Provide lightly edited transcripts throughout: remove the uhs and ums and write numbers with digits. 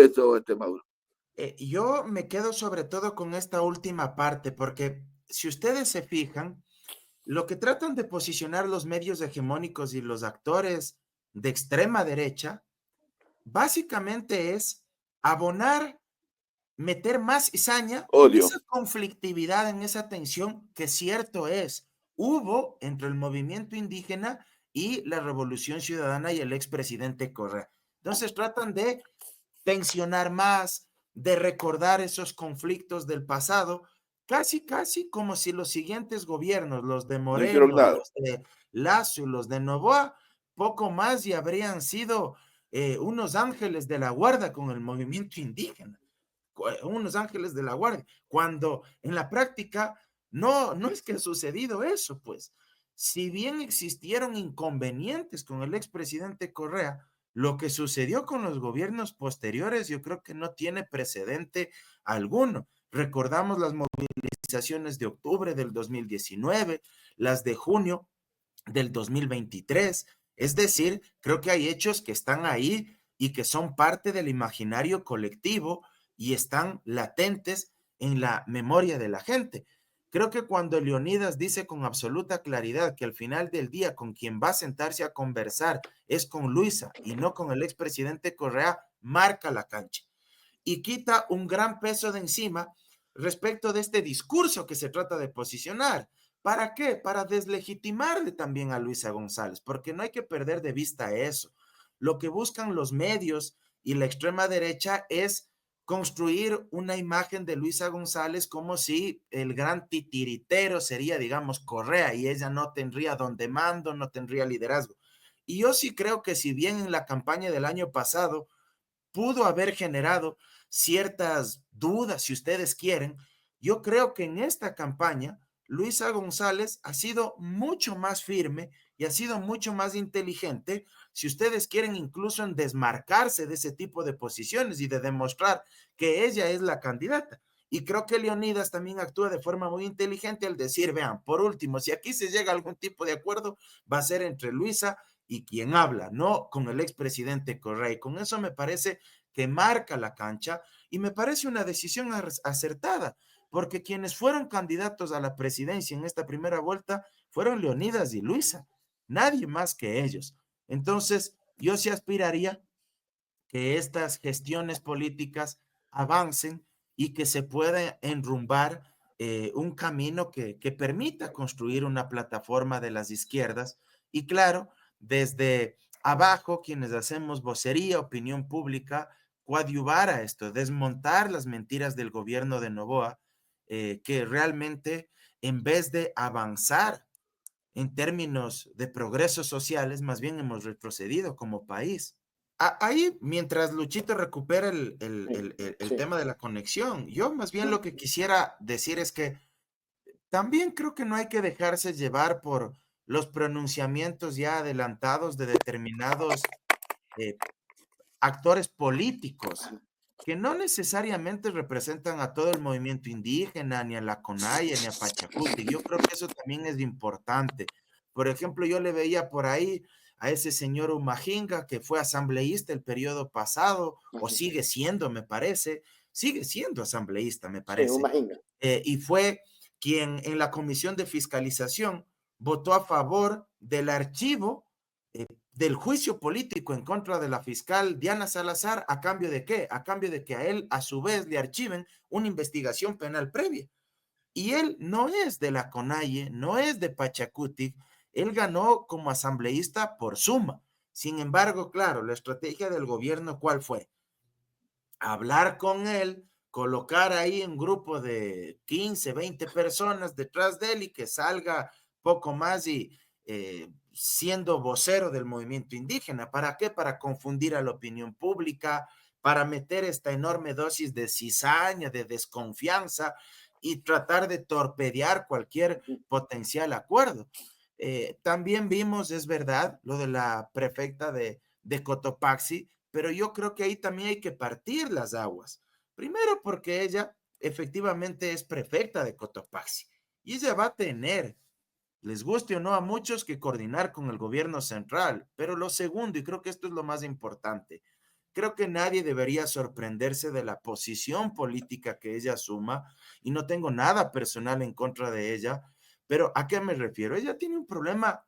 eso, Mauro? Yo me quedo sobre todo con esta última parte, porque si ustedes se fijan, lo que tratan de posicionar los medios hegemónicos y los actores de extrema derecha, básicamente es abonar, meter más cizaña en Odio. esa conflictividad, en esa tensión que cierto es, hubo entre el movimiento indígena y la Revolución Ciudadana y el expresidente Correa. Entonces tratan de tensionar más, de recordar esos conflictos del pasado, casi, casi como si los siguientes gobiernos, los de No hicieron Moreno, nada. los de Lasso, los de Novoa, poco más y habrían sido unos ángeles de la guarda con el movimiento indígena, unos ángeles de la guardia, cuando en la práctica no es que ha sucedido eso, pues. Si bien existieron inconvenientes con el expresidente Correa, lo que sucedió con los gobiernos posteriores yo creo que no tiene precedente alguno. Recordamos las movilizaciones de octubre del 2019, las de junio del 2023. Es decir, creo que hay hechos que están ahí y que son parte del imaginario colectivo y están latentes en la memoria de la gente. Creo que cuando Leonidas dice con absoluta claridad que al final del día con quien va a sentarse a conversar es con Luisa y no con el expresidente Correa, marca la cancha y quita un gran peso de encima respecto de este discurso que se trata de posicionar. ¿Para qué? Para deslegitimarle también a Luisa González, porque no hay que perder de vista eso. Lo que buscan los medios y la extrema derecha es construir una imagen de Luisa González como si el gran titiritero sería, digamos, Correa y ella no tendría donde mando, no tendría liderazgo. Y yo sí creo que si bien en la campaña del año pasado pudo haber generado ciertas dudas, si ustedes quieren, yo creo que en esta campaña Luisa González ha sido mucho más firme y ha sido mucho más inteligente, si ustedes quieren, incluso en desmarcarse de ese tipo de posiciones y de demostrar que ella es la candidata. Y creo que Leonidas también actúa de forma muy inteligente al decir, vean, por último, si aquí se llega a algún tipo de acuerdo, va a ser entre Luisa y quien habla, no con el expresidente Correa. Y con eso me parece que marca la cancha y me parece una decisión acertada, porque quienes fueron candidatos a la presidencia en esta primera vuelta fueron Leonidas y Luisa, nadie más que ellos. Entonces, yo sí aspiraría que estas gestiones políticas avancen y que se pueda enrumbar un camino que permita construir una plataforma de las izquierdas y claro, desde abajo, quienes hacemos vocería, opinión pública, coadyuvar a esto, desmontar las mentiras del gobierno de Novoa, que realmente en vez de avanzar en términos de progresos sociales, más bien hemos retrocedido como país. Ahí, mientras Luchito recupera el Sí. tema de la conexión, yo más bien lo que quisiera decir es que también creo que no hay que dejarse llevar por los pronunciamientos ya adelantados de determinados eh, actores políticos que no necesariamente representan a todo el movimiento indígena, ni a la Conaya, ni a Pachacuti. Yo creo que eso también es importante. Por ejemplo, yo le veía por ahí a ese señor Umajinga, que fue asambleísta el periodo pasado, o sigue siendo, me parece, sigue siendo asambleísta, me Sí, un parece, majinga. y fue quien en la comisión de fiscalización votó a favor del archivo del juicio político en contra de la fiscal Diana Salazar, ¿a cambio de qué? A cambio de que a él, a su vez, le archiven una investigación penal previa. Y él no es de la CONAIE, no es de Pachacutic, él ganó como asambleísta por suma. Sin embargo, claro, la estrategia del gobierno, ¿cuál fue? Hablar con él, colocar ahí un grupo de 15, 20 personas detrás de él y que salga poco más y siendo vocero del movimiento indígena. ¿Para qué? Para confundir a la opinión pública, para meter esta enorme dosis de cizaña, de desconfianza y tratar de torpedear cualquier potencial acuerdo. También vimos, es verdad, lo de la prefecta de Cotopaxi, pero yo creo que ahí también hay que partir las aguas. Primero porque ella efectivamente es prefecta de Cotopaxi y ella va a tener, les guste o no a muchos, que coordinar con el gobierno central. Pero lo segundo, y creo que esto es lo más importante, creo que nadie debería sorprenderse de la posición política que ella asuma y no tengo nada personal en contra de ella, pero ¿a qué me refiero? Ella tiene un problema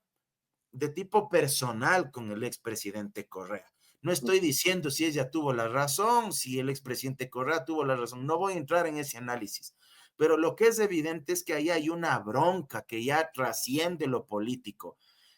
de tipo personal con el expresidente Correa. No estoy diciendo si ella tuvo la razón, si el expresidente Correa tuvo la razón, no voy a entrar en ese análisis, pero lo que es evidente es que ahí hay una bronca que ya trasciende lo político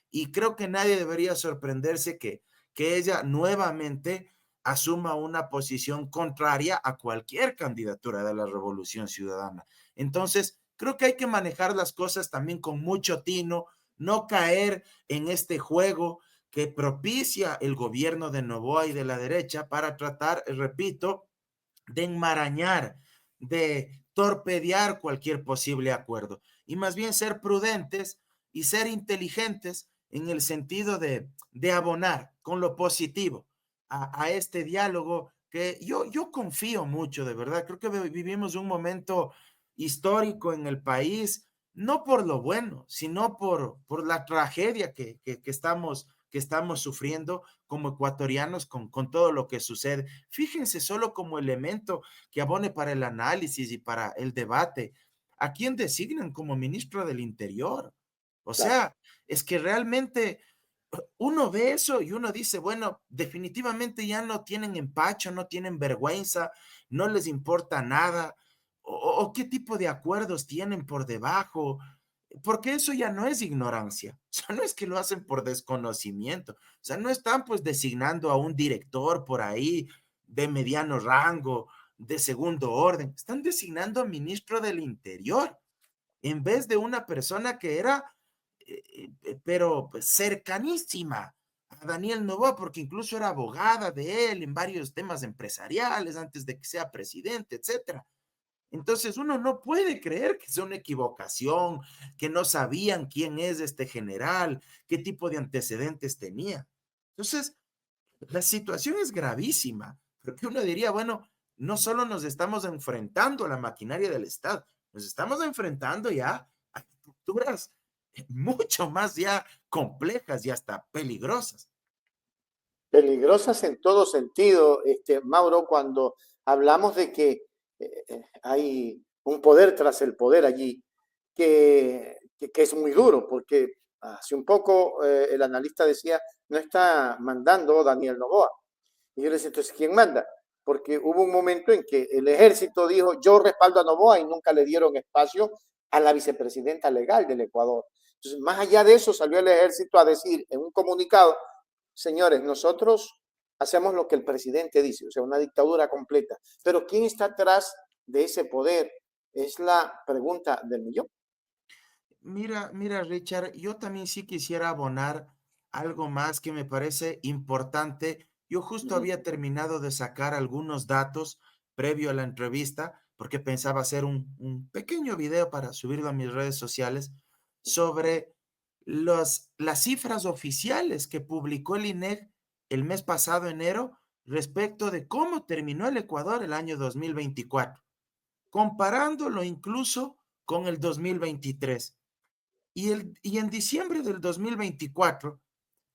y creo que nadie debería sorprenderse que ella nuevamente asuma una posición contraria a cualquier candidatura de la Revolución Ciudadana. Entonces, creo que hay que manejar las cosas también con mucho tino, no caer en este juego que propicia el gobierno de Noboa y de la derecha para tratar, repito, de enmarañar, de torpedear cualquier posible acuerdo y más bien ser prudentes y ser inteligentes en el sentido de abonar con lo positivo a este diálogo que yo confío mucho, de verdad. Creo que vivimos un momento histórico en el país, no por lo bueno, sino por la tragedia que estamos sufriendo como ecuatorianos con todo lo que sucede. Fíjense solo como elemento que abone para el análisis y para el debate. ¿A quién designan como ministro del Interior? O Claro. sea, es que realmente uno ve eso y uno dice, bueno, definitivamente ya no tienen empacho, no tienen vergüenza, no les importa nada, o qué tipo de acuerdos tienen por debajo, porque eso ya no es ignorancia, o sea, no es que lo hacen por desconocimiento, o sea, no están pues designando a un director por ahí de mediano rango, de segundo orden, están designando a ministro del Interior en vez de una persona que era, pero pues, cercanísima a Daniel Noboa, porque incluso era abogada de él en varios temas empresariales antes de que sea presidente, etcétera. Entonces uno no puede creer que sea una equivocación, que no sabían quién es este general, qué tipo de antecedentes tenía. Entonces, la situación es gravísima, porque uno diría, bueno, no solo nos estamos enfrentando a la maquinaria del Estado, nos estamos enfrentando ya a estructuras mucho más ya complejas y hasta peligrosas. Peligrosas en todo sentido, Mauro, cuando hablamos de que hay un poder tras el poder allí, que es muy duro, porque hace un poco el analista decía, no está mandando Daniel Noboa. Y yo le decía, entonces, ¿quién manda? Porque hubo un momento en que el ejército dijo, yo respaldo a Noboa y nunca le dieron espacio a la vicepresidenta legal del Ecuador. Entonces, más allá de eso, salió el ejército a decir en un comunicado, señores, nosotros hacemos lo que el presidente dice, o sea, una dictadura completa. Pero ¿quién está atrás de ese poder? Es la pregunta del millón. Mira, Richard, yo también sí quisiera abonar algo más que me parece importante. Yo justo Ujú. había terminado de sacar algunos datos previo a la entrevista, porque pensaba hacer un pequeño video para subirlo a mis redes sociales sobre las cifras oficiales que publicó el INEC el mes pasado, enero, respecto de cómo terminó el Ecuador el año 2024, comparándolo incluso con el 2023. Y en diciembre del 2024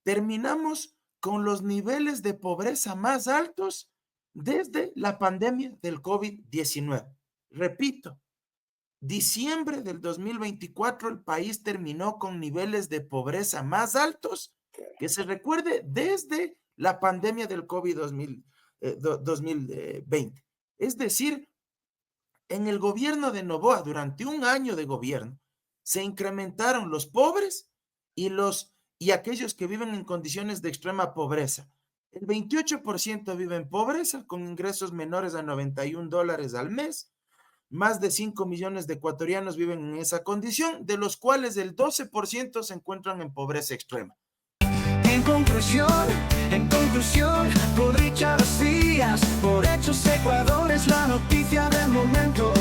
terminamos con los niveles de pobreza más altos desde la pandemia del COVID-19. Repito, diciembre del 2024 el país terminó con niveles de pobreza más altos que se recuerde desde la pandemia del COVID-2020. Es decir, en el gobierno de Noboa, durante un año de gobierno, se incrementaron los pobres y aquellos que viven en condiciones de extrema pobreza. El 28% vive en pobreza con ingresos menores a $91 al mes. Más de 5 millones de ecuatorianos viven en esa condición, de los cuales el 12% se encuentran en pobreza extrema. En conclusión, por Richard Díaz, por Hechos Ecuador es la noticia del momento.